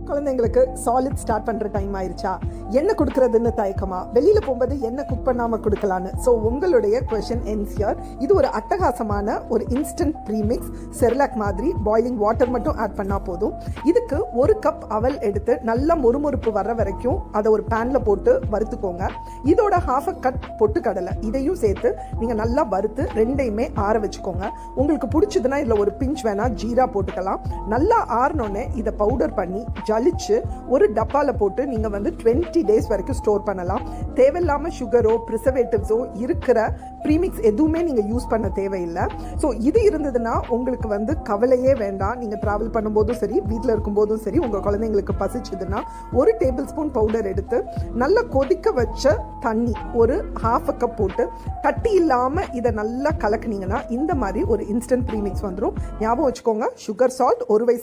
குழந்தைங்களுக்கு solid start பண்ற time ஆயிருச்சா, என்ன கொடுக்கறதுன்னு தயக்கமா, வெளியில போகும்போது என்ன குக் பண்ணாம கொடுக்கலான்னு. ஸோ உங்களுடைய கொஸ்டின் என்ஸ் ஹியர். இது ஒரு அட்டகாசமான ஒரு இன்ஸ்டன்ட் ப்ரீமிக்ஸ். செர்லாக் மாதிரி பாய்லிங் வாட்டர் மட்டும் ஆட் பண்ணா போதும். இதுக்கு 1 கப் அவல் எடுத்து நல்லா மொறுமொறுப்பு வர்ற வரைக்கும் அதை ஒரு பேன்ல போட்டு வறுத்துக்கோங்க. இதோட ½ கட் பொட்டுக்கடலை இதையும் சேர்த்து நீங்க நல்லா வறுத்து ரெண்டையுமே ஆற வச்சுக்கோங்க. உங்களுக்கு பிடிச்சதுன்னா இதுல ஒரு பிஞ்ச் வேணா ஜீரா போட்டுக்கலாம். நல்லா ஆறினோடனே இதை பவுடர் பண்ணி ஜலிச்சு ஒரு டப்பால போட்டு நீங்க 20 டேஸ் வரைக்கும் ஸ்டோர் பண்ணலாம். தேவையில்லாம சுகரோ ப்ரிசர்வேட்டிவ்ஸோ இருக்கிற ப்ரீமிக்ஸ் எதுவுமே நீங்க யூஸ் பண்ண தேவையில்லை. ஸோ இது இருந்ததுன்னா உங்களுக்கு கவலையே வேண்டாம். நீங்க டிராவல் பண்ணும்போதும் சரி, வீட்டில் இருக்கும்போதும் சரி, உங்க குழந்தைங்களுக்கு பசிச்சதுன்னா 1 டேபிள் ஸ்பூன் பவுடர் எடுத்து நல்லா கொதிக்க வச்ச தண்ணி ஒரு ½ கப் போட்டு கட்டி இல்லாம இதை நல்லா கலக்குனீங்கன்னா இந்த மாதிரி ஒரு இன்ஸ்டன்ட் ப்ரீமிக்ஸ் வந்துடும். ஞாபகம் வச்சுக்கோங்க, சுகர், சால்ட் 1 வயசு